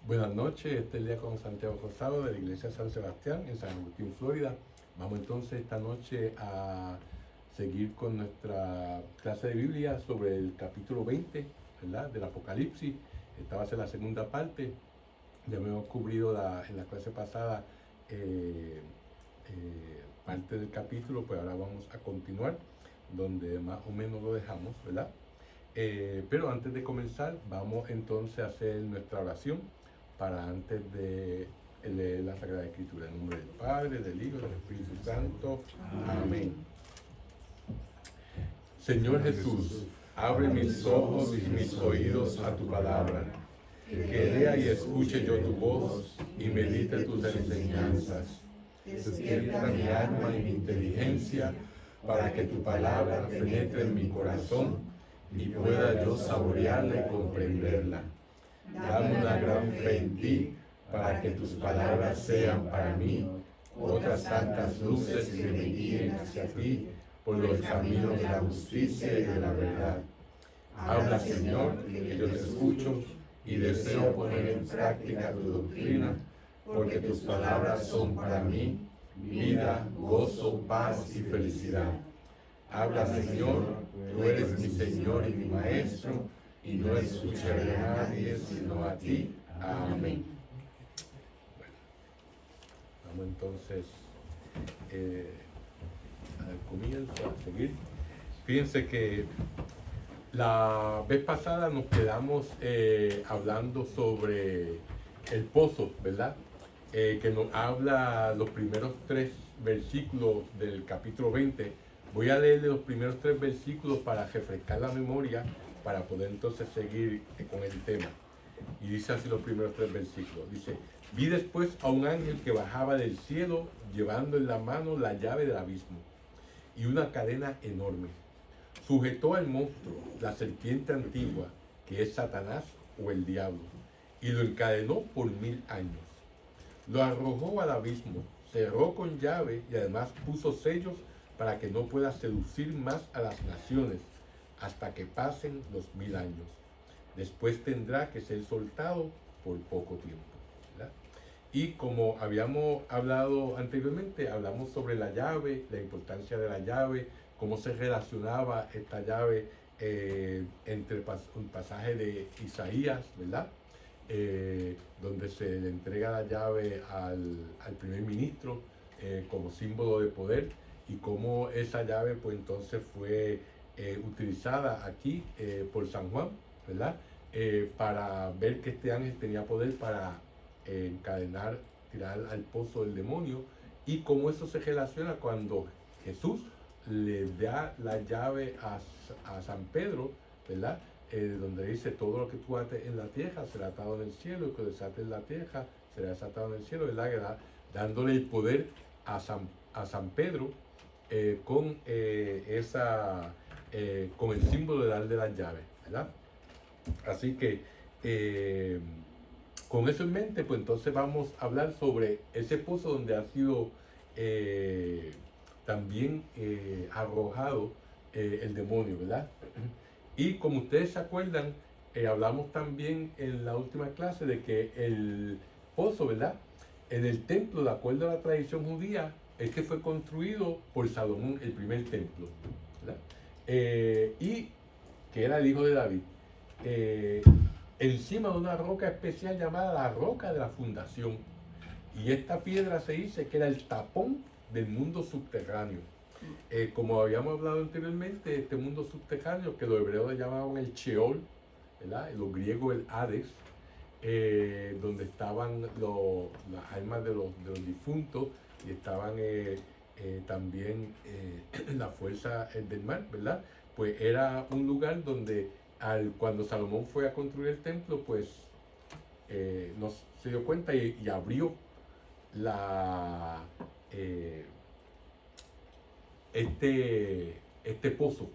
Buenas noches, este es el día con Santiago Rosado de la Iglesia San Sebastián en San Agustín, Florida. Vamos entonces esta noche a seguir con nuestra clase de Biblia sobre el capítulo 20, ¿verdad?, del Apocalipsis. Esta va a ser la segunda parte. Ya hemos cubrido en la clase pasada parte del capítulo, pues ahora vamos a continuar donde más o menos lo dejamos, ¿verdad? Pero antes de comenzar, vamos entonces a hacer nuestra oración para antes de leer la Sagrada Escritura. En nombre del Padre, del Hijo y del Espíritu Santo. Amén. Señor Jesús, abre mis ojos y mis oídos a tu palabra, que lea y escuche yo tu voz y medite tus enseñanzas. Despierta mi alma y mi inteligencia para que tu palabra penetre en mi corazón y pueda yo saborearla y comprenderla. Dame una gran fe en ti para que tus palabras sean para mí otras tantas luces que me guíen hacia ti por los caminos de la justicia y de la verdad. Habla, Señor, que yo te escucho y deseo poner en práctica tu doctrina, porque tus palabras son para mí vida, gozo, paz y felicidad. Habla, Señor, tú eres mi Señor y mi Maestro, y no escucharé a nadie sino a ti. Amén. Bueno, vamos entonces al comienzo, a seguir. Fíjense que la vez pasada nos quedamos hablando sobre el pozo, ¿verdad? Que nos habla los primeros 3 versículos del capítulo 20. Voy a leerle los primeros 3 versículos para refrescar la memoria, para poder entonces seguir con el tema. Y dice así los primeros 3 versículos. Dice: vi después a un ángel que bajaba del cielo, llevando en la mano la llave del abismo y una cadena enorme. Sujetó al monstruo, la serpiente antigua, que es Satanás o el diablo, y lo encadenó por 1000 años. Lo arrojó al abismo, cerró con llave y además puso sellos para que no pueda seducir más a las naciones hasta que pasen los 1000 años. Después tendrá que ser soltado por poco tiempo, ¿verdad? Y como habíamos hablado anteriormente, hablamos sobre la llave, la importancia de la llave, cómo se relacionaba esta llave entre un pasaje de Isaías, ¿verdad? Donde se le entrega la llave al primer ministro como símbolo de poder, y cómo esa llave pues entonces fue utilizada aquí por San Juan, ¿verdad? Para ver que este ángel tenía poder para encadenar, tirar al pozo del demonio, y cómo eso se relaciona cuando Jesús le da la llave a San Pedro, ¿verdad? Donde dice: todo lo que tú ates en la tierra será atado en el cielo, y lo que desates en la tierra será desatado en el cielo, ¿verdad? Dándole el poder a San Pedro con el símbolo de darle las llaves, ¿verdad? Así que con eso en mente, pues entonces vamos a hablar sobre ese pozo donde ha sido también arrojado el demonio, ¿verdad? Y como ustedes se acuerdan, hablamos también en la última clase de que el pozo, ¿verdad?, en el templo, de acuerdo a la tradición judía, es que fue construido por Salomón, el primer templo, ¿verdad? Y que era el hijo de David, encima de una roca especial llamada la roca de la fundación. Y esta piedra se dice que era el tapón del mundo subterráneo. Como habíamos hablado anteriormente, este mundo subterráneo, que los hebreos le llamaban el Sheol, ¿verdad?, los griegos el Hades, donde estaban las almas de los difuntos, y estaban también la fuerza del mar, ¿verdad? Pues era un lugar donde cuando Salomón fue a construir el templo, pues no se dio cuenta y abrió este pozo,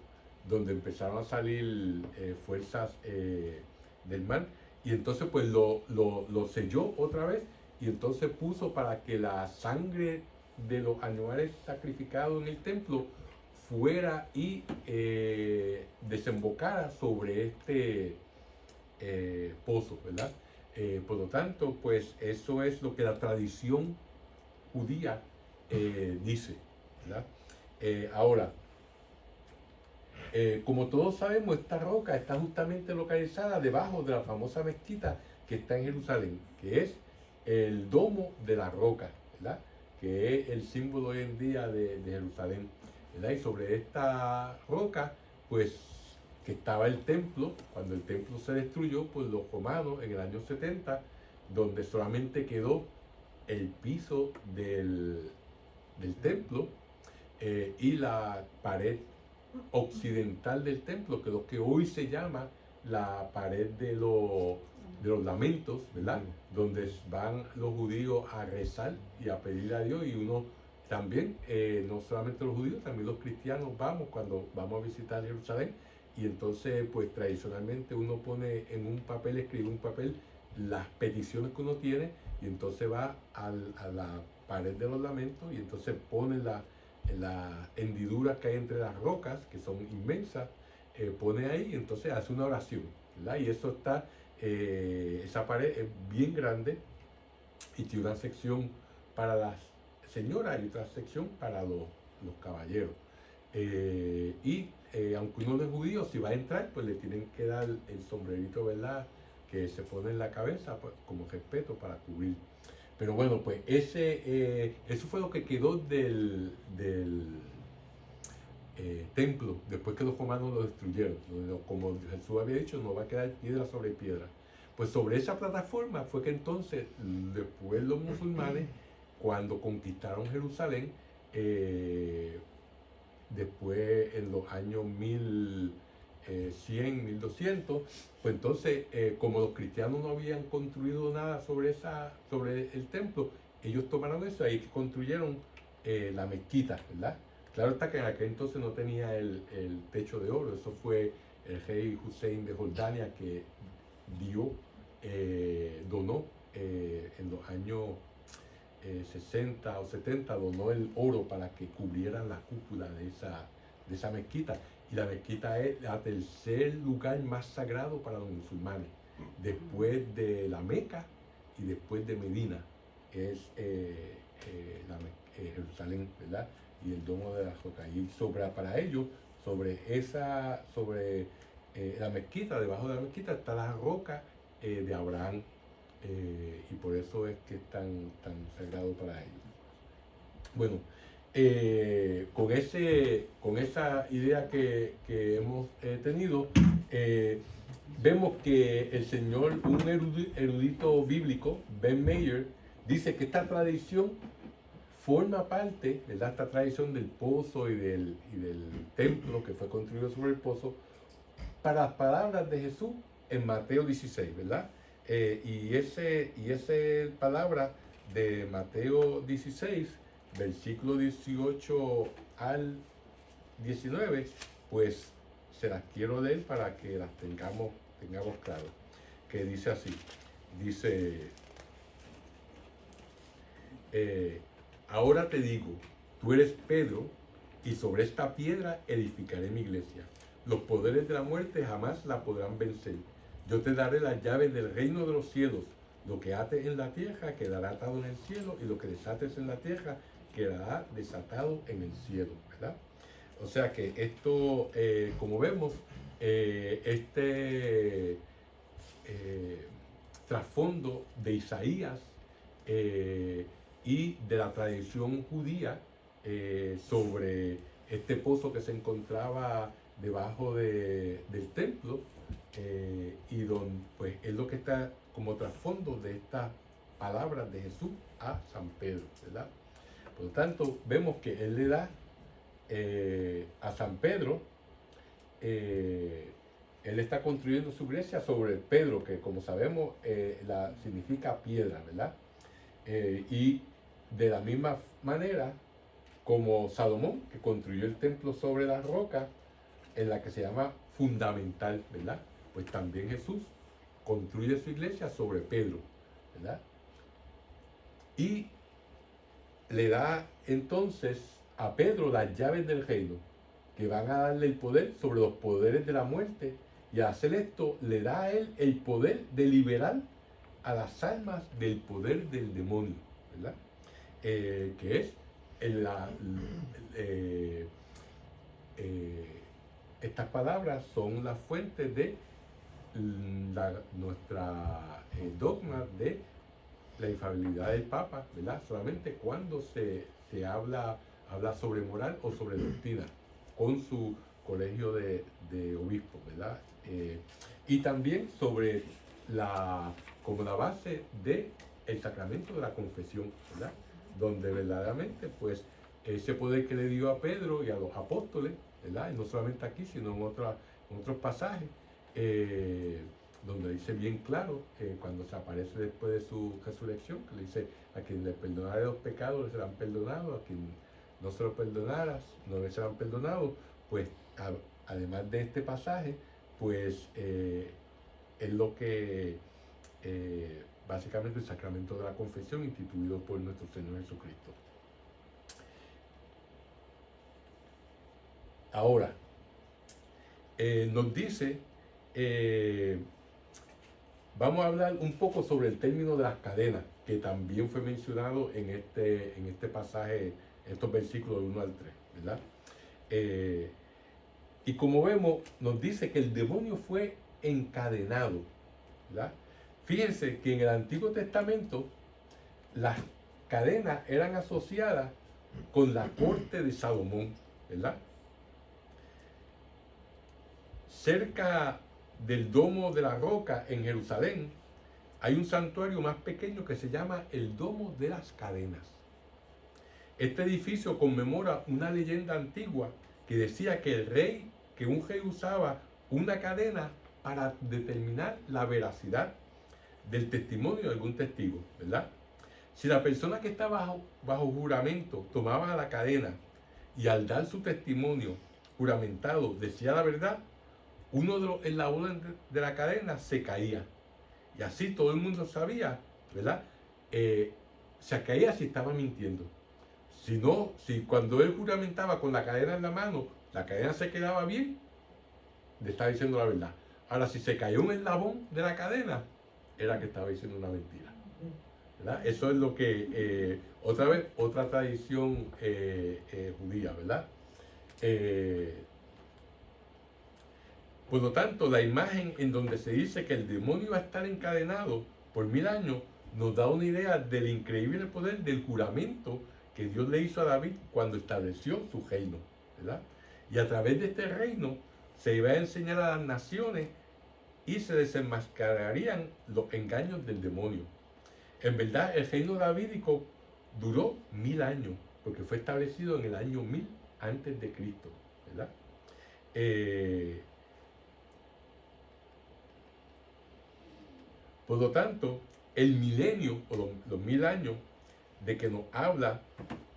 donde empezaron a salir fuerzas del mar, y entonces pues lo selló otra vez, y entonces puso para que la sangre de los animales sacrificados en el templo fuera y desembocara sobre este pozo, ¿verdad? Por lo tanto, pues eso es lo que la tradición judía dice, ¿verdad? Ahora, como todos sabemos, esta roca está justamente localizada debajo de la famosa mezquita que está en Jerusalén, que es el domo de la roca, ¿verdad? Que es el símbolo hoy en día de Jerusalén, ¿verdad? Y sobre esta roca, pues, que estaba el templo, cuando el templo se destruyó por los romanos en el año 70, donde solamente quedó el piso del templo y la pared occidental del templo, que es lo que hoy se llama la pared de los lamentos, ¿verdad? Donde van los judíos a rezar y a pedirle a Dios, y uno también, no solamente los judíos, también los cristianos vamos cuando vamos a visitar Jerusalén, y entonces pues tradicionalmente uno pone en un papel, escribe un papel las peticiones que uno tiene, y entonces va a la pared de los lamentos y entonces pone las hendiduras que hay entre las rocas, que son inmensas, pone ahí y entonces hace una oración, ¿verdad? Y eso está, esa pared es bien grande y tiene una sección para las señoras y otra sección para los caballeros. Aunque uno no es judío, si va a entrar, pues le tienen que dar el sombrerito, ¿verdad? Que se pone en la cabeza, pues, como respeto para cubrir. Pero bueno, pues eso fue lo que quedó del templo después que los romanos lo destruyeron. Como Jesús había dicho, no va a quedar piedra sobre piedra. Pues sobre esa plataforma fue que entonces, después los musulmanes, cuando conquistaron Jerusalén, después en los años 1100, 1200, pues entonces, como los cristianos no habían construido nada sobre el templo, ellos tomaron eso y construyeron la mezquita, ¿verdad? Claro está que en aquel entonces no tenía el techo de oro, eso fue el rey Hussein de Jordania que donó en los años 60 o 70, donó el oro para que cubrieran la cúpula de esa mezquita. Y la mezquita es el tercer lugar más sagrado para los musulmanes, después de la Meca y después de Medina, es Jerusalén, ¿verdad? Y el domo de la roca. Y para ellos, sobre la mezquita, debajo de la mezquita está la roca de Abraham, y por eso es que es tan sagrado para ellos. Bueno, con esa idea que hemos tenido, vemos que el señor, un erudito bíblico, Ben Mayer, dice que esta tradición forma parte, ¿verdad? Esta tradición del pozo y del templo que fue construido sobre el pozo, para las palabras de Jesús en Mateo 16, ¿verdad? Y ese palabra de Mateo 16, versículo 18 al 19, pues se las quiero leer para que las tengamos claro. Que dice así, dice, ahora te digo, tú eres Pedro, y sobre esta piedra edificaré mi iglesia. Los poderes de la muerte jamás la podrán vencer. Yo te daré las llaves del reino de los cielos. Lo que ates en la tierra quedará atado en el cielo, y lo que desates en la tierra quedará desatado en el cielo, ¿verdad? O sea que esto, como vemos, trasfondo de Isaías y de la tradición judía sobre este pozo que se encontraba debajo del templo, y pues es lo que está como trasfondo de estas palabras de Jesús a San Pedro, ¿verdad? Por lo tanto, vemos que él le da a San Pedro, él está construyendo su iglesia sobre Pedro, que como sabemos significa piedra, ¿verdad? Y de la misma manera como Salomón, que construyó el templo sobre la roca, en la que se llama fundamental, ¿verdad? Pues también Jesús construye su iglesia sobre Pedro, ¿verdad? Y le da entonces a Pedro las llaves del reino, que van a darle el poder sobre los poderes de la muerte, y al hacer esto le da a él el poder de liberar a las almas del poder del demonio, ¿verdad? Que es eh, eh, estas palabras son la fuente de nuestra dogma de la infalibilidad del Papa, ¿verdad? Solamente cuando se habla sobre moral o sobre doctrina, con su colegio de obispos, ¿verdad? Y también sobre como la base del sacramento de la confesión, ¿verdad? Donde verdaderamente, pues, ese poder que le dio a Pedro y a los apóstoles, ¿verdad? Y no solamente aquí, sino en otros pasajes, donde dice bien claro, cuando se aparece después de su resurrección, que le dice: a quien le perdonare los pecados le serán perdonados, a quien no se los perdonaras no le serán perdonados. Pues además de este pasaje, pues es lo que básicamente el sacramento de la confesión instituido por nuestro Señor Jesucristo. Ahora, nos dice, vamos a hablar un poco sobre el término de las cadenas, que también fue mencionado en este pasaje, estos versículos del 1 al 3, ¿verdad? Y como vemos, nos dice que el demonio fue encadenado, ¿verdad? Fíjense que en el Antiguo Testamento las cadenas eran asociadas con la corte de Salomón, ¿verdad? Cerca del Domo de la Roca en Jerusalén hay un santuario más pequeño que se llama el Domo de las Cadenas. Este edificio conmemora una leyenda antigua que decía que un rey usaba una cadena para determinar la veracidad del testimonio de algún testigo, ¿verdad? Si la persona que está bajo juramento tomaba la cadena y al dar su testimonio juramentado decía la verdad, uno de los eslabones de la cadena se caía. Y así todo el mundo sabía, ¿verdad? Se caía si estaba mintiendo. Si cuando él juramentaba con la cadena en la mano, la cadena se quedaba bien, le estaba diciendo la verdad. Ahora, si se cayó un eslabón de la cadena, era que estaba diciendo una mentira, ¿verdad? Eso es lo que, otra tradición judía, ¿verdad? Por lo tanto, la imagen en donde se dice que el demonio va a estar encadenado por 1000 años nos da una idea del increíble poder del juramento que Dios le hizo a David cuando estableció su reino, ¿verdad? Y a través de este reino se iba a enseñar a las naciones y se desenmascararían los engaños del demonio. En verdad, el reino davídico duró 1000 años, porque fue establecido en el año 1000 antes de Cristo, ¿verdad? Por lo tanto, el milenio o los 1000 años de que nos habla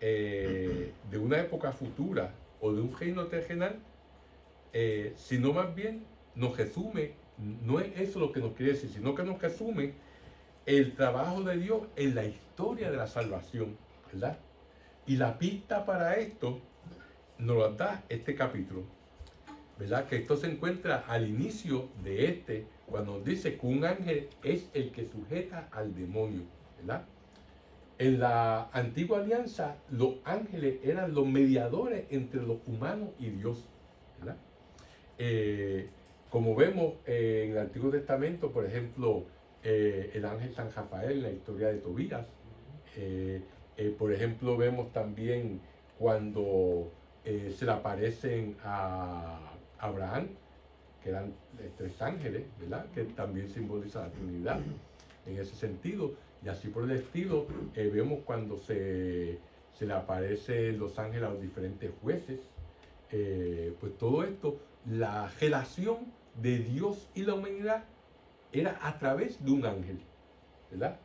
de una época futura o de un reino terrenal, sino más bien nos resume, no es eso lo que nos quiere decir, sino que nos resume el trabajo de Dios en la historia de la salvación, ¿verdad? Y la pista para esto nos lo da este capítulo, ¿verdad? Que esto se encuentra al inicio de cuando nos dice que un ángel es el que sujeta al demonio, ¿verdad? En la antigua alianza, los ángeles eran los mediadores entre los humanos y Dios, ¿verdad? Como vemos en el Antiguo Testamento, por ejemplo, el ángel San Rafael en la historia de Tobías. Por ejemplo, vemos también cuando se le aparecen a Abraham, que eran 3 ángeles, ¿verdad? Que también simboliza la Trinidad en ese sentido. Y así por el estilo, vemos cuando se le aparecen los ángeles a los diferentes jueces. Pues todo esto, la relación de Dios y la humanidad era a través de un ángel, ¿verdad?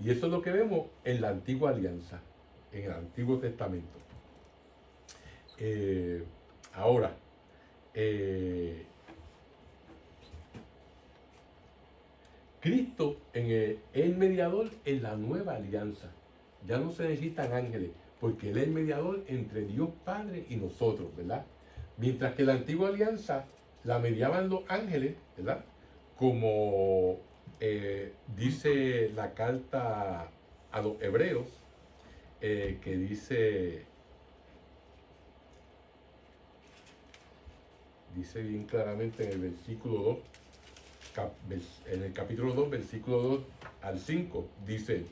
Y eso es lo que vemos en la antigua alianza, en el Antiguo Testamento. Ahora, Cristo es el mediador en la nueva alianza. Ya no se necesitan ángeles, porque Él es el mediador entre Dios Padre y nosotros, ¿verdad? Mientras que la antigua alianza la mediaban los ángeles, ¿verdad? Como dice la carta a los hebreos, que dice bien claramente en el versículo 2, en el capítulo 2, versículo 2 al 5, dice: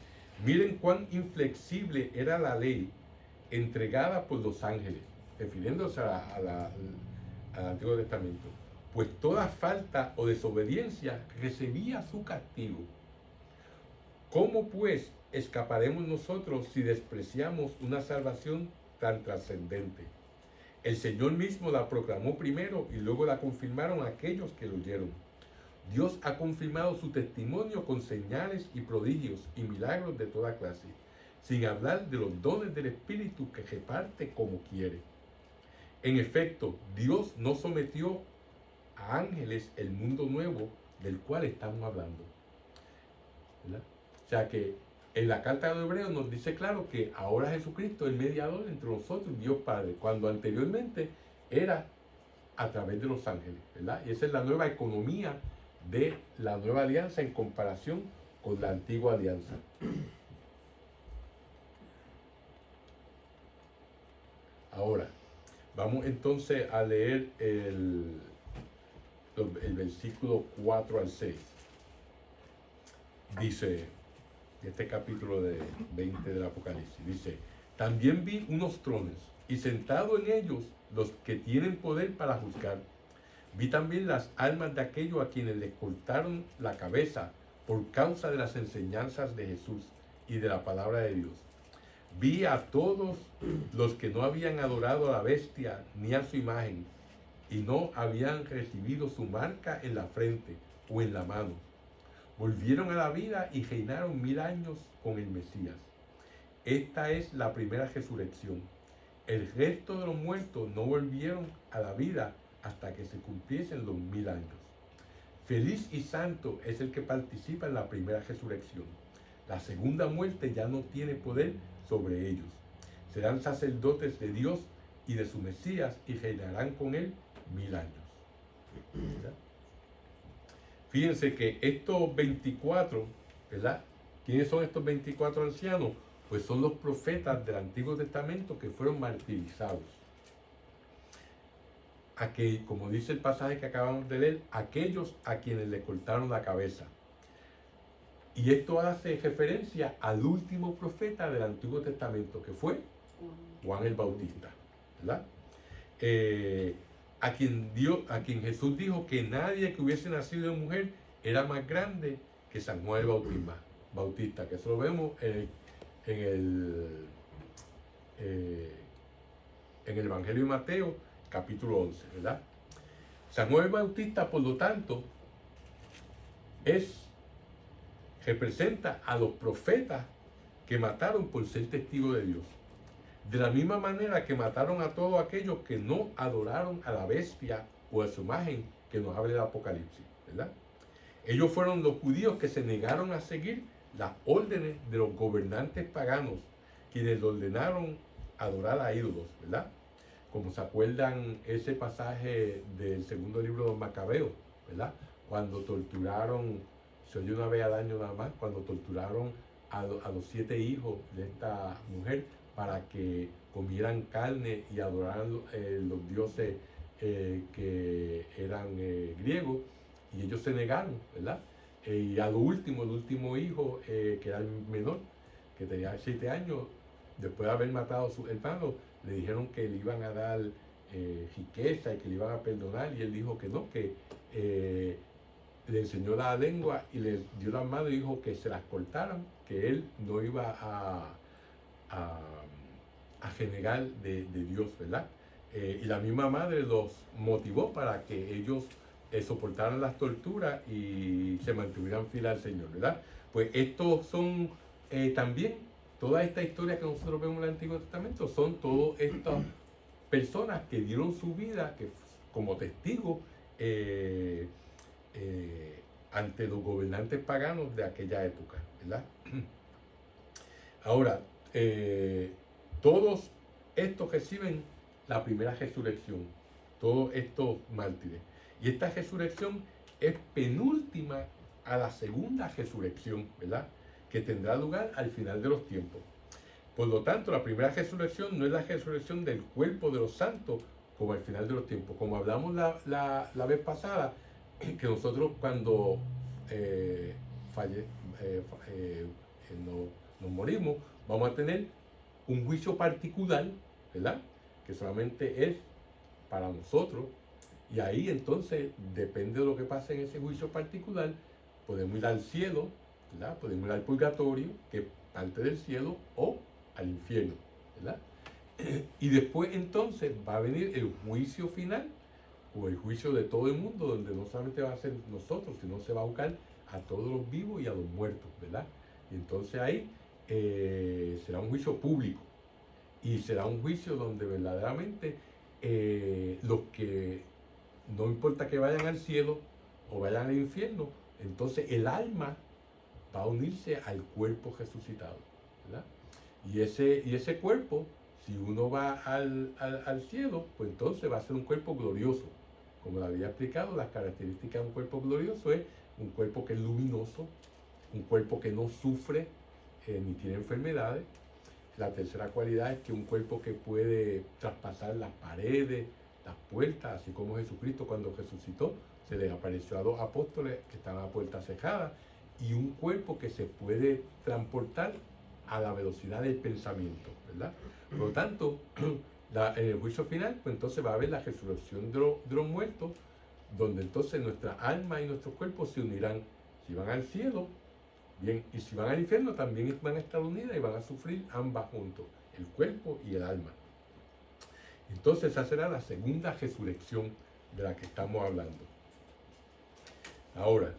miren cuán inflexible era la ley entregada por los ángeles, refiriéndose al Antiguo Testamento, pues toda falta o desobediencia recibía su castigo. ¿Cómo pues escaparemos nosotros si despreciamos una salvación tan trascendente? El Señor mismo la proclamó primero y luego la confirmaron aquellos que lo oyeron. Dios ha confirmado su testimonio con señales y prodigios y milagros de toda clase, sin hablar de los dones del Espíritu que reparte como quiere. En efecto, Dios no sometió a ángeles el mundo nuevo del cual estamos hablando, ¿verdad? O sea que en la carta de los Hebreos nos dice claro que ahora Jesucristo es el mediador entre nosotros y Dios Padre, cuando anteriormente era a través de los ángeles, ¿verdad? Y esa es la nueva economía de la nueva alianza en comparación con la antigua alianza. Ahora, vamos entonces a leer el versículo 4 al 6. Dice, este capítulo 20 del Apocalipsis, dice: también vi unos tronos, y sentado en ellos los que tienen poder para juzgar. Vi también las almas de aquellos a quienes les cortaron la cabeza por causa de las enseñanzas de Jesús y de la palabra de Dios. Vi a todos los que no habían adorado a la bestia ni a su imagen, y no habían recibido su marca en la frente o en la mano. Volvieron a la vida y reinaron 1000 años con el Mesías. Esta es la primera resurrección. El resto de los muertos no volvieron a la vida hasta que se cumpliesen los 1000 años. Feliz y santo es el que participa en la primera resurrección. La segunda muerte ya no tiene poder sobre ellos. Serán sacerdotes de Dios y de su Mesías y reinarán con él 1000 años. ¿Verdad? Fíjense que estos 24, ¿verdad? ¿Quiénes son estos 24 ancianos? Pues son los profetas del Antiguo Testamento que fueron martirizados. Como dice el pasaje que acabamos de leer, aquellos a quienes le cortaron la cabeza. Y esto hace referencia al último profeta del Antiguo Testamento, que fue Juan el Bautista, ¿verdad? A quien Jesús dijo que nadie que hubiese nacido de mujer era más grande que San Juan el Bautista, que eso lo vemos en el Evangelio de Mateo, capítulo 11, ¿verdad? San Juan el Bautista, por lo tanto, representa a los profetas que mataron por ser testigos de Dios. De la misma manera que mataron a todos aquellos que no adoraron a la bestia o a su imagen, que nos habla el Apocalipsis, ¿verdad? Ellos fueron los judíos que se negaron a seguir las órdenes de los gobernantes paganos, quienes le ordenaron adorar a ídolos, ¿verdad? Como se acuerdan ese pasaje del segundo libro de los Macabeos, ¿verdad? Cuando torturaron, se oye una vez al año nada más, cuando torturaron a los 7 hijos de esta mujer para que comieran carne y adoraran los dioses que eran griegos, y ellos se negaron, ¿verdad? Y a lo último, el último hijo, que era el menor, que tenía 7 años, después de haber matado a su hermano, le dijeron que le iban a dar riqueza y que le iban a perdonar, y él dijo que no, que le enseñó la lengua y le dio las manos y dijo que se las cortaran, que él no iba a renegar de Dios, ¿verdad? Y la misma madre los motivó para que ellos soportaran las torturas y se mantuvieran fieles al Señor, ¿verdad? Pues estos son también, toda esta historia que nosotros vemos en el Antiguo Testamento, son todas estas personas que dieron su vida como testigos ante los gobernantes paganos de aquella época, ¿verdad? Ahora, todos estos reciben la primera resurrección, todos estos mártires. Y esta resurrección es penúltima a la segunda resurrección, ¿verdad? Que tendrá lugar al final de los tiempos. Por lo tanto, la primera resurrección no es la resurrección del cuerpo de los santos como al final de los tiempos. Como hablamos la vez pasada, que nosotros cuando falle, nos morimos, vamos a tener un juicio particular, ¿verdad? Que solamente es para nosotros. Y ahí entonces, depende de lo que pase en ese juicio particular, podemos ir al cielo, ¿verdad? Podemos ir al purgatorio, que es parte del cielo, o al infierno, ¿verdad? Y después entonces va a venir el juicio final, o el juicio de todo el mundo, donde no solamente va a ser nosotros, sino se va a buscar a todos los vivos y a los muertos, ¿verdad? Y entonces ahí será un juicio público, y será un juicio donde verdaderamente los que, no importa que vayan al cielo o vayan al infierno, entonces el alma va a unirse al cuerpo resucitado, ¿verdad? Y ese cuerpo, si uno va al cielo, pues entonces va a ser un cuerpo glorioso. Como le había explicado, las características de un cuerpo glorioso es un cuerpo que es luminoso, un cuerpo que no sufre ni tiene enfermedades. La tercera cualidad es que un cuerpo que puede traspasar las paredes, las puertas, así como Jesucristo cuando resucitó, se les apareció a 2 apóstoles que estaban a puertas cerradas, y un cuerpo que se puede transportar a la velocidad del pensamiento, ¿verdad? Por lo tanto, en el juicio final, pues entonces va a haber la resurrección de los muertos, donde entonces nuestra alma y nuestros cuerpos se unirán. Si van al cielo, bien, y si van al infierno, también van a estar unidas y van a sufrir ambas juntos, el cuerpo y el alma. Entonces esa será la segunda resurrección de la que estamos hablando. Ahora,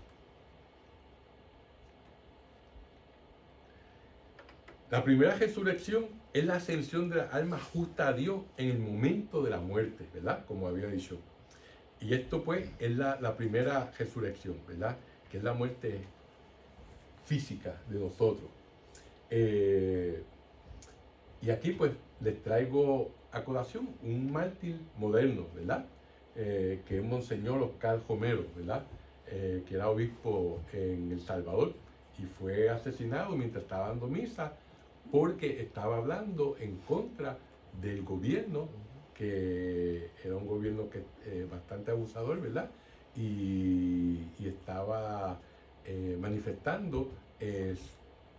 la primera resurrección es la ascensión de la alma justa a Dios en el momento de la muerte, ¿verdad? Como había dicho. Y esto pues es la primera resurrección, ¿verdad? Que es la muerte física de nosotros. Y aquí pues les traigo a colación un mártir moderno, ¿verdad? Que es Monseñor Oscar Romero, ¿verdad? Que era obispo en El Salvador y fue asesinado mientras estaba dando misa porque estaba hablando en contra del gobierno, que era un gobierno que bastante abusador, ¿verdad? Y estaba manifestando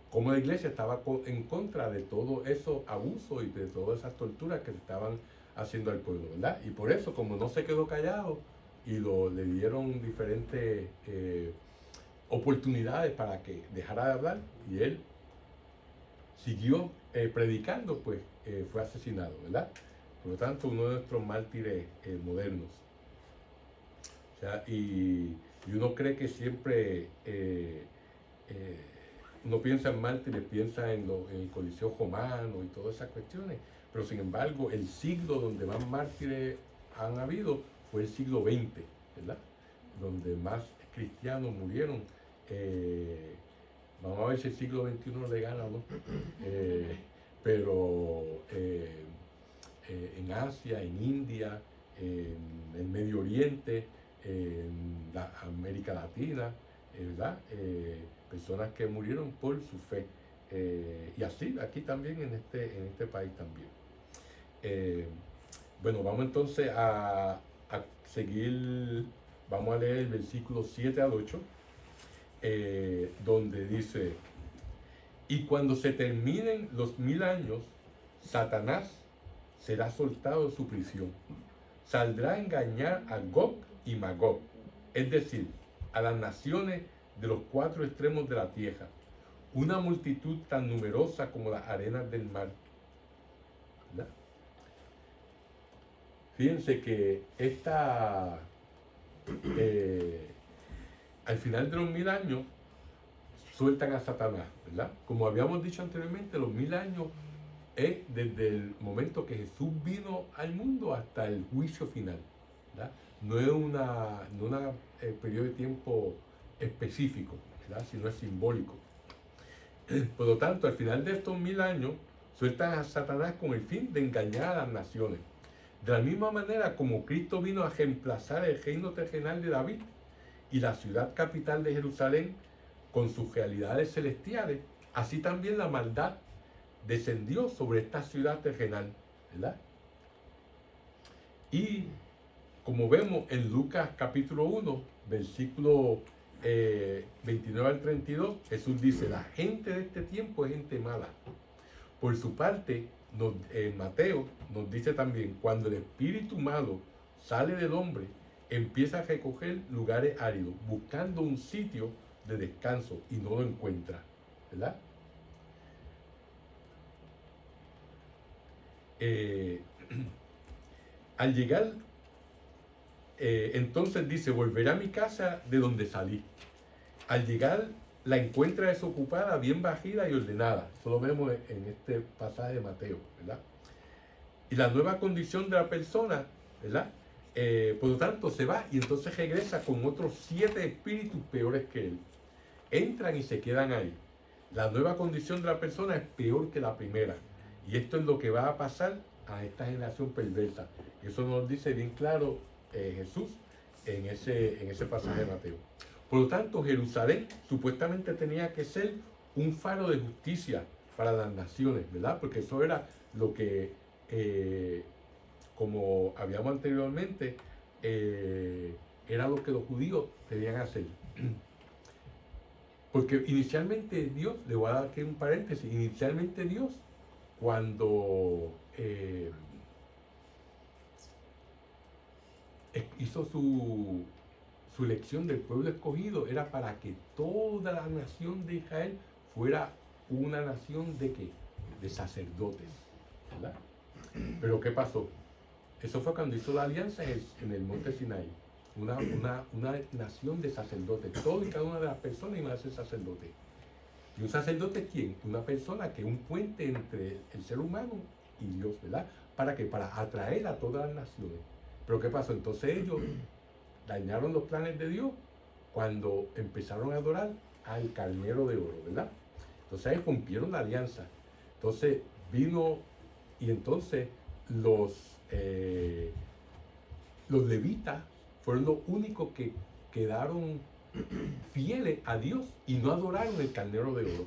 cómo la iglesia estaba en contra de todos esos abusos y de todas esas torturas que se estaban haciendo al pueblo, ¿verdad? Y por eso, como no se quedó callado y le dieron diferentes oportunidades para que dejara de hablar, y él siguió predicando, pues fue asesinado, ¿verdad? Por lo tanto, uno de nuestros mártires modernos. O sea, y uno cree que siempre uno piensa en mártires, piensa en el Coliseo romano y todas esas cuestiones, pero sin embargo el siglo donde más mártires han habido fue el siglo XX, ¿verdad? Donde más cristianos murieron. Vamos a ver si el siglo XXI le gana o no. Pero en Asia, en India, en el Medio Oriente, en América Latina, ¿verdad? Personas que murieron por su fe. Y así aquí también en este país también. Bueno, vamos entonces a seguir, vamos a leer el versículo 7 al 8, donde dice: y cuando se terminen los 1000 años, Satanás será soltado de su prisión. Saldrá a engañar a Gog y Magog, es decir, a las naciones de los 4 extremos de la tierra, una multitud tan numerosa como las arenas del mar. ¿Verdad? Fíjense que al final de los 1000 años sueltan a Satanás, ¿verdad? Como habíamos dicho anteriormente, los 1000 años es desde el momento que Jesús vino al mundo hasta el juicio final, ¿verdad? No es un periodo de tiempo específico, ¿verdad? Sino es simbólico. Por lo tanto, al final de estos 1000 años, sueltan a Satanás con el fin de engañar a las naciones. De la misma manera como Cristo vino a reemplazar el reino terrenal de David y la ciudad capital de Jerusalén con sus realidades celestiales, así también la maldad descendió sobre esta ciudad terrenal, ¿verdad? Y como vemos en Lucas capítulo 1, versículo 29 al 32, Jesús dice, la gente de este tiempo es gente mala. Por su parte, Mateo nos dice también, cuando el espíritu malo sale del hombre, empieza a recoger lugares áridos, buscando un sitio de descanso y no lo encuentra, ¿verdad? Al llegar, entonces dice, volveré a mi casa de donde salí. Al llegar, la encuentra desocupada, bien barrida y ordenada. Eso lo vemos en este pasaje de Mateo, ¿verdad? Y la nueva condición de la persona, ¿verdad? Por lo tanto, se va y entonces regresa con otros 7 espíritus peores que él. Entran y se quedan ahí. La nueva condición de la persona es peor que la primera. Y esto es lo que va a pasar a esta generación perversa. Y eso nos dice bien claro Jesús en ese pasaje de Mateo. Por lo tanto, Jerusalén supuestamente tenía que ser un faro de justicia para las naciones, ¿verdad? Porque eso era lo que, como habíamos anteriormente, era lo que los judíos debían hacer. Porque inicialmente Dios, le voy a dar aquí un paréntesis, inicialmente Dios, cuando hizo su elección del pueblo escogido, era para que toda la nación de Israel fuera una nación de ¿qué? De sacerdotes, ¿verdad? Pero ¿qué pasó? Eso fue cuando hizo la alianza en el monte Sinaí. Una nación de sacerdotes. Todo y cada una de las personas iban a ser sacerdotes. ¿Y un sacerdote quién? Una persona que es un puente entre el ser humano y Dios, ¿verdad? ¿Para qué? Para atraer a todas las naciones. Pero ¿qué pasó? Entonces ellos dañaron los planes de Dios cuando empezaron a adorar al carnero de oro, ¿verdad? Entonces ahí rompieron la alianza. Entonces vino y entonces los levitas fueron los únicos que quedaron fieles a Dios y no adoraron el carnero de oro.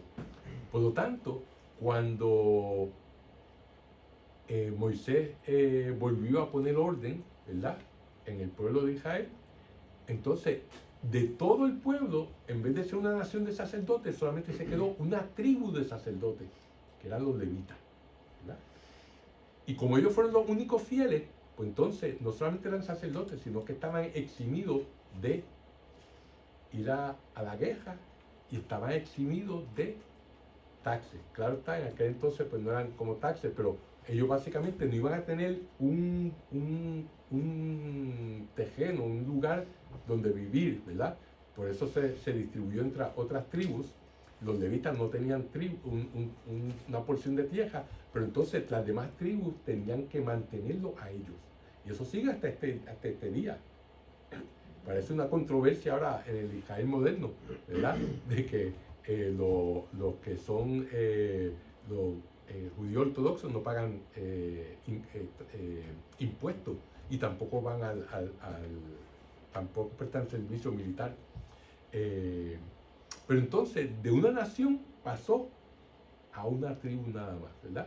Por lo tanto, cuando Moisés volvió a poner orden, ¿verdad?, en el pueblo de Israel, entonces de todo el pueblo, en vez de ser una nación de sacerdotes, solamente se quedó una tribu de sacerdotes, que eran los levitas, ¿verdad? Y como ellos fueron los únicos fieles, pues entonces no solamente eran sacerdotes, sino que estaban eximidos de ir a la guerra y estaban eximidos de taxes. Claro está, en aquel entonces pues no eran como taxes, pero ellos básicamente no iban a tener un terreno, un lugar donde vivir, ¿verdad? Por eso se distribuyó entre otras tribus. Los levitas no tenían una porción de tierra, pero entonces las demás tribus tenían que mantenerlo a ellos. Y eso sigue hasta este día. Parece una controversia ahora en el Israel moderno, ¿verdad? De que los que son los judíos ortodoxos no pagan impuestos y tampoco van tampoco prestan servicio militar. Pero entonces de una nación pasó a una tribu nada más, ¿verdad?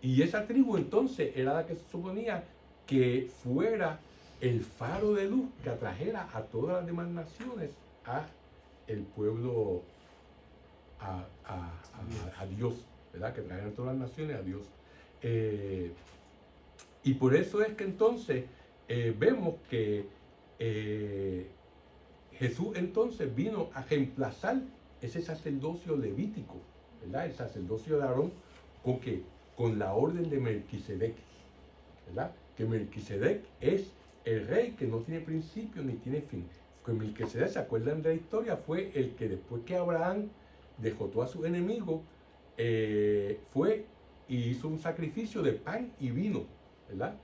Y esa tribu entonces era la que se suponía que fuera el faro de luz que atrajera a todas las demás naciones a el pueblo, a Dios, ¿verdad? Que trajera a todas las naciones a Dios. Y por eso es que entonces vemos que Jesús entonces vino a reemplazar ese sacerdocio levítico, ¿verdad? El sacerdocio de Aarón, ¿con qué? Con la orden de Melquisedec, ¿verdad? Que Melquisedec es el rey que no tiene principio ni tiene fin. Que Melquisedec, ¿se acuerdan de la historia? Fue el que después que Abraham derrotó a sus enemigos, fue y hizo un sacrificio de pan y vino, ¿verdad?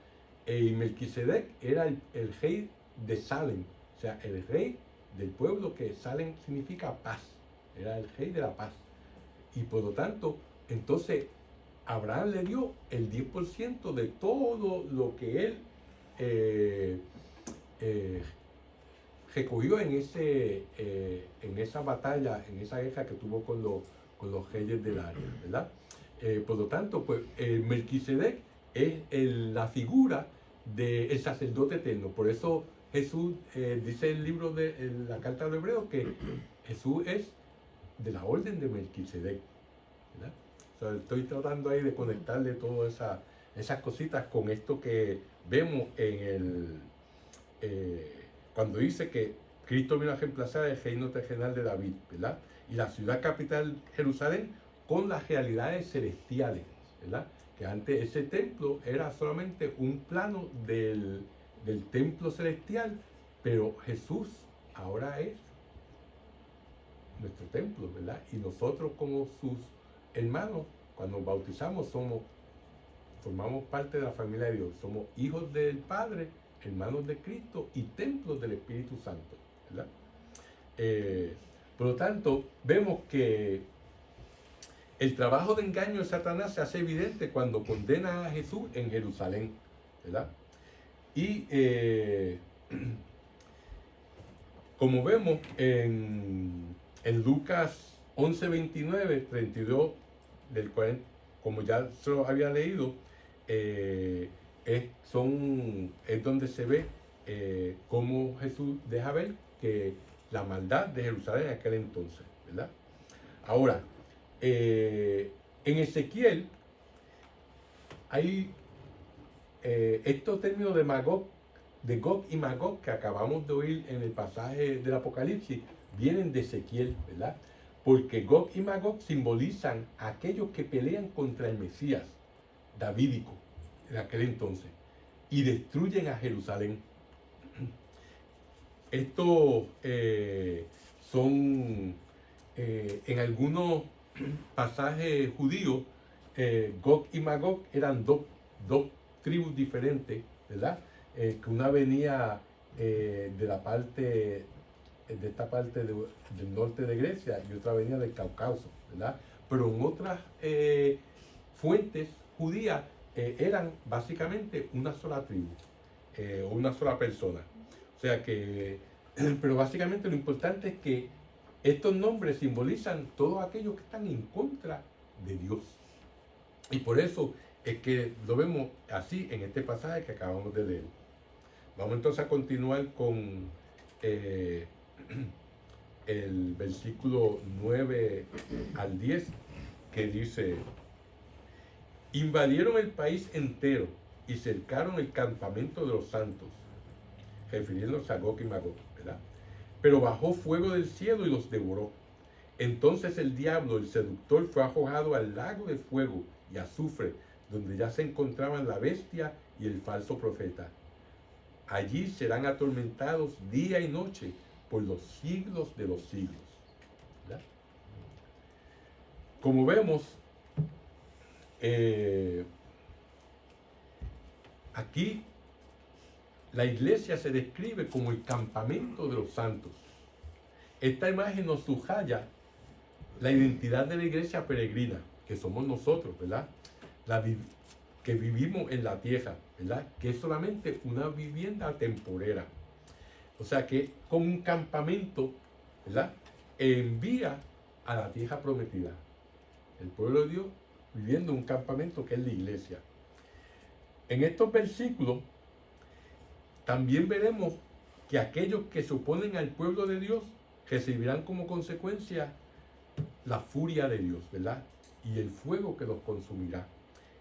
Y Melquisedec era el rey de Salem, o sea, el rey del pueblo, que Salem significa paz, era el rey de la paz. Y por lo tanto, entonces Abraham le dio el 10% de todo lo que él recogió en esa batalla, en esa guerra que tuvo con los reyes del área, ¿verdad? Por lo tanto, pues Melquisedec es la figura del sacerdote eterno. Por eso Jesús dice el libro de la carta de Hebreos que Jesús es de la orden de Melquisedec, ¿verdad? O sea, estoy tratando ahí de conectarle todas esas cositas con esto que vemos cuando dice que Cristo vino a reemplazar el reino terrenal de David, ¿verdad? Y la ciudad capital Jerusalén con las realidades celestiales, ¿verdad? Que antes ese templo era solamente un plano del templo celestial, pero Jesús ahora es nuestro templo, ¿verdad? Y nosotros como sus hermanos, cuando nos bautizamos, formamos parte de la familia de Dios. Somos hijos del Padre, hermanos de Cristo y templos del Espíritu Santo, ¿verdad? Por lo tanto, vemos que el trabajo de engaño de Satanás se hace evidente cuando condena a Jesús en Jerusalén, ¿verdad? Y como vemos en Lucas 11, 29, 32, del cual, como ya se lo había leído, es donde se ve cómo Jesús deja ver que la maldad de Jerusalén en aquel entonces, ¿verdad? Ahora, en Ezequiel hay estos términos de Gog y Magog que acabamos de oír en el pasaje del Apocalipsis, vienen de Ezequiel, ¿verdad? Porque Gog y Magog simbolizan a aquellos que pelean contra el Mesías davídico en aquel entonces y destruyen a Jerusalén. Estos son en algunos pasajes judíos, Gog y Magog eran dos tribus diferentes, ¿verdad? Que una venía de esta parte del norte de Grecia y otra venía del Cáucaso, ¿verdad? Pero en otras fuentes judías eran básicamente una sola tribu, o una sola persona. O sea que, pero básicamente lo importante es que estos nombres simbolizan todos aquellos que están en contra de Dios. Y por eso es que lo vemos así en este pasaje que acabamos de leer. Vamos entonces a continuar con el versículo 9 al 10, que dice: invadieron el país entero y cercaron el campamento de los santos, refiriéndose a Gog y Magog, ¿verdad? Pero bajó fuego del cielo y los devoró. Entonces el diablo, el seductor, fue arrojado al lago de fuego y azufre, donde ya se encontraban la bestia y el falso profeta. Allí serán atormentados día y noche por los siglos de los siglos, ¿verdad? Como vemos, aquí la iglesia se describe como el campamento de los santos. Esta imagen nos subraya la identidad de la iglesia peregrina, que somos nosotros, ¿verdad? Que vivimos en la tierra, ¿verdad? Que es solamente una vivienda temporera. O sea que como un campamento, ¿verdad? Envía a la tierra prometida. El pueblo de Dios viviendo en un campamento que es la iglesia. En estos versículos también veremos que aquellos que se oponen al pueblo de Dios recibirán como consecuencia la furia de Dios, ¿verdad? Y el fuego que los consumirá.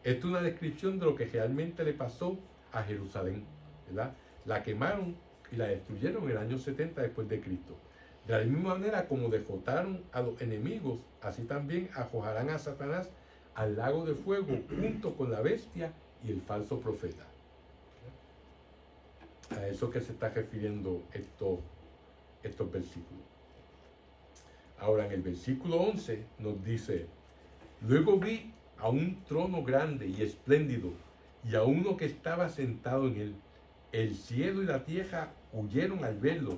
Esto es una descripción de lo que realmente le pasó a Jerusalén, ¿verdad? La quemaron y la destruyeron en el año 70 después de Cristo. De la misma manera como derrotaron a los enemigos, así también arrojarán a Satanás al lago de fuego junto con la bestia y el falso profeta. A eso que se está refiriendo estos versículos. Ahora en el versículo 11 nos dice: luego vi a un trono grande y espléndido y a uno que estaba sentado en él. El cielo y la tierra huyeron al verlo,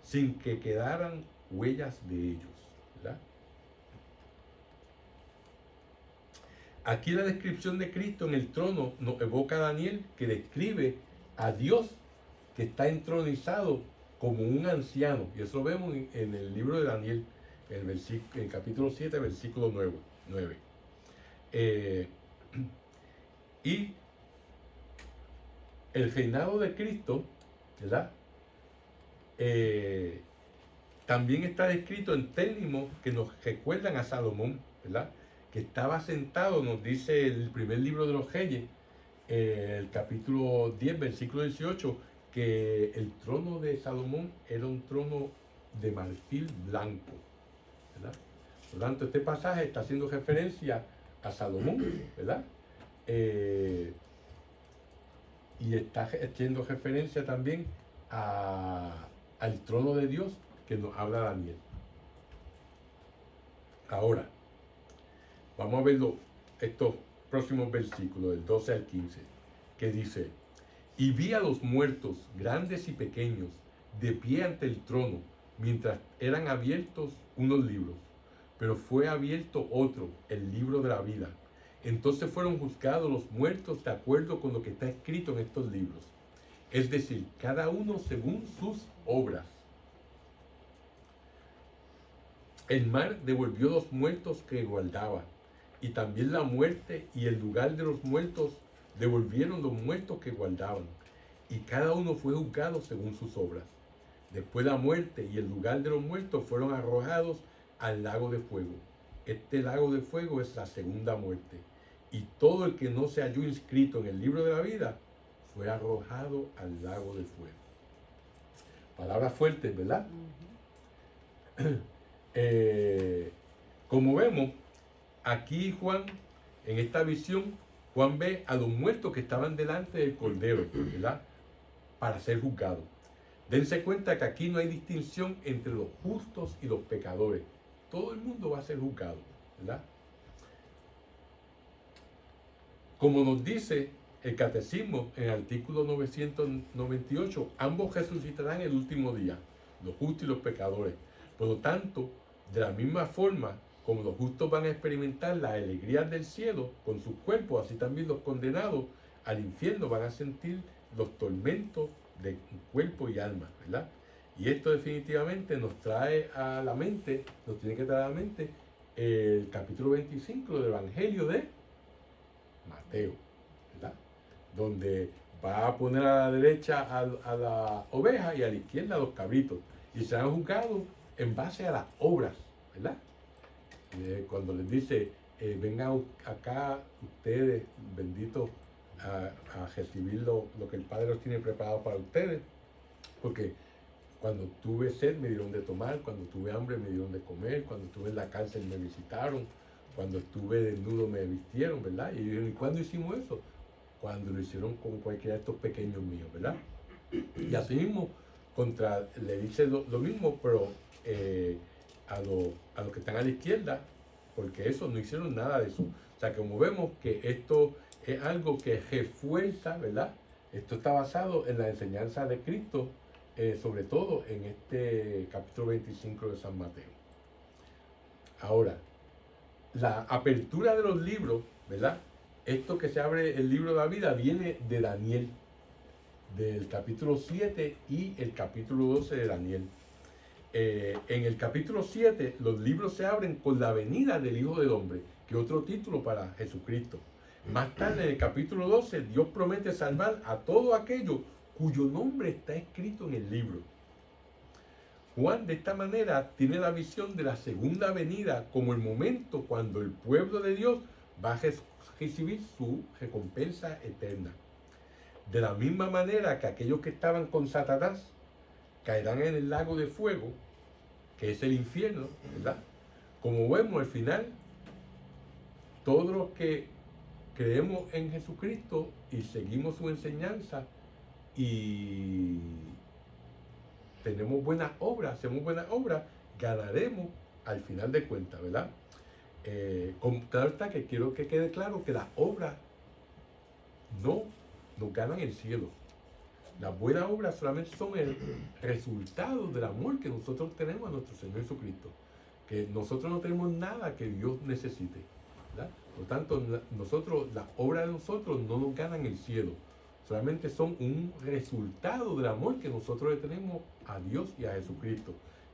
sin que quedaran huellas de ellos, ¿verdad? Aquí la descripción de Cristo en el trono nos evoca a Daniel, que describe a Dios que está entronizado como un anciano. Y eso lo vemos en el libro de Daniel, en el capítulo 7, versículo 9. Y el reinado de Cristo, ¿verdad? También está descrito en términos que nos recuerdan a Salomón, ¿verdad? Que estaba sentado, nos dice el primer libro de los Reyes, el capítulo 10, versículo 18, que el trono de Salomón era un trono de marfil blanco, ¿verdad? Por lo tanto, este pasaje está haciendo referencia a Salomón, ¿verdad? Y está haciendo referencia también al trono de Dios que nos habla Daniel. Ahora, vamos a ver estos próximos versículos, del 12 al 15, que dice: y vi a los muertos, grandes y pequeños, de pie ante el trono, mientras eran abiertos unos libros. Pero fue abierto otro, el libro de la vida. Entonces fueron juzgados los muertos de acuerdo con lo que está escrito en estos libros. Es decir, cada uno según sus obras. El mar devolvió los muertos que guardaba, y también la muerte y el lugar de los muertos devolvieron los muertos que guardaban, y cada uno fue juzgado según sus obras. Después la muerte y el lugar de los muertos fueron arrojados al lago de fuego. Este lago de fuego es la segunda muerte. Y todo el que no se halló inscrito en el libro de la vida fue arrojado al lago de fuego. Palabras fuertes, ¿verdad? Como vemos, aquí Juan, en esta visión, Juan ve a los muertos que estaban delante del Cordero, ¿verdad? Para ser juzgados. Dense cuenta que aquí no hay distinción entre los justos y los pecadores. Todo el mundo va a ser juzgado, ¿verdad? Como nos dice el Catecismo en el artículo 998, ambos resucitarán el último día, los justos y los pecadores. Por lo tanto, de la misma forma como los justos van a experimentar la alegría del cielo con sus cuerpos, así también los condenados al infierno van a sentir los tormentos de cuerpo y alma, ¿verdad? Y esto definitivamente nos trae a la mente, nos tiene que traer a la mente el capítulo 25 del Evangelio de Mateo, ¿verdad? Donde va a poner a la derecha a la oveja y a la izquierda a los cabritos, y serán juzgados en base a las obras, ¿verdad? Cuando les dice, vengan acá ustedes, benditos, a recibir lo que el Padre los tiene preparado para ustedes, porque cuando tuve sed me dieron de tomar, cuando tuve hambre me dieron de comer, cuando estuve en la cárcel me visitaron, cuando estuve desnudo me vistieron, ¿verdad? Y dijeron, ¿y cuándo hicimos eso? Cuando lo hicieron con cualquiera de estos pequeños míos, ¿verdad? Y así mismo, le dice lo mismo, pero a los que están a la izquierda, porque eso no hicieron nada de eso. O sea, como vemos que esto es algo que refuerza, ¿verdad? Esto está basado en la enseñanza de Cristo, sobre todo en este capítulo 25 de San Mateo. Ahora, la apertura de los libros, ¿verdad? Esto que se abre el libro de la vida viene de Daniel, del capítulo 7 y el capítulo 12 de Daniel. En el capítulo 7 los libros se abren con la venida del Hijo del Hombre, que es otro título para Jesucristo. Más tarde, en el capítulo 12, Dios promete salvar a todo aquello cuyo nombre está escrito en el libro. Juan, de esta manera, tiene la visión de la segunda venida como el momento cuando el pueblo de Dios va a recibir su recompensa eterna. De la misma manera que aquellos que estaban con Satanás caerán en el lago de fuego, que es el infierno, ¿verdad? Como vemos al final, todos los que creemos en Jesucristo y seguimos su enseñanza y tenemos buenas obras, hacemos buenas obras, ganaremos al final de cuentas, ¿verdad? Claro está que quiero que quede claro que las obras no nos ganan el cielo. Las buenas obras solamente son el resultado del amor que nosotros tenemos a nuestro Señor Jesucristo. Que nosotros no tenemos nada que Dios necesite, ¿verdad? Por tanto, las obras de nosotros no nos ganan el cielo. solamente son un resultado del amor que nosotros le tenemos a Dios y a Jesucristo.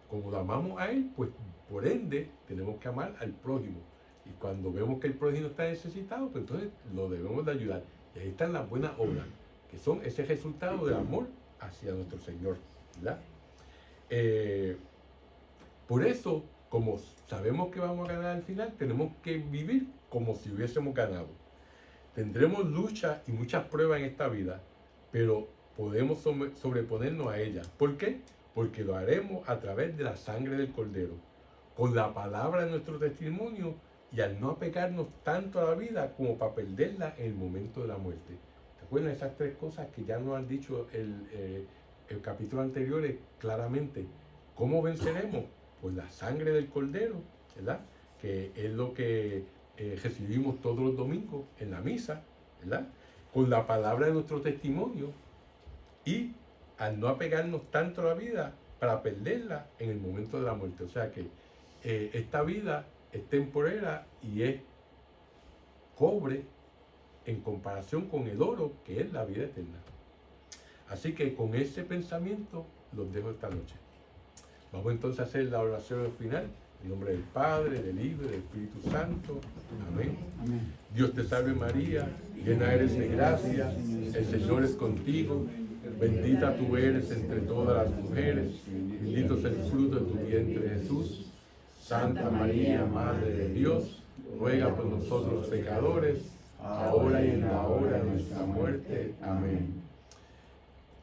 Como lo amamos a Él, pues por ende tenemos que amar al prójimo. Y cuando vemos que el prójimo está necesitado, pues entonces lo debemos de ayudar. Y ahí están las buenas obras, que son ese resultado del amor hacia nuestro Señor, ¿verdad? Por eso, como sabemos que vamos a ganar al final, tenemos que vivir como si hubiésemos ganado. Tendremos lucha y muchas pruebas en esta vida, pero podemos sobreponernos a ellas. ¿Por qué? Porque lo haremos a través de la sangre del Cordero, con la palabra de nuestro testimonio y al no apegarnos tanto a la vida como para perderla en el momento de la muerte. ¿Recuerdan esas tres cosas que ya nos han dicho el capítulo anterior claramente? ¿Cómo venceremos? Pues la sangre del Cordero, ¿verdad? Que es lo que recibimos todos los domingos en la misa, ¿verdad? Con la palabra de nuestro testimonio y al no apegarnos tanto a la vida para perderla en el momento de la muerte. O sea que esta vida es temporera y es cobre en comparación con el oro que es la vida eterna. Así que con ese pensamiento los dejo esta noche. Vamos entonces a hacer la oración final. En nombre del Padre, del Hijo y del Espíritu Santo. Amén. Amén. Dios te salve María, llena eres de gracia, el Señor es contigo. Bendita tú eres entre todas las mujeres, bendito es el fruto de tu vientre Jesús. Santa María, Madre de Dios, ruega por nosotros los pecadores, ahora y en la hora de nuestra muerte. Amén.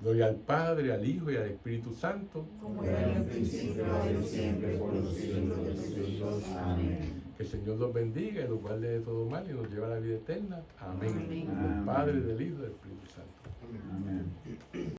Gloria al Padre, al Hijo y al Espíritu Santo. Como era en el principio, ahora y siempre, por los siglos de los siglos. Amén. Que el Señor los bendiga y los guarde de todo mal y nos lleve a la vida eterna. Amén. Amén. Del Padre, del Hijo y del Espíritu Santo. Amén.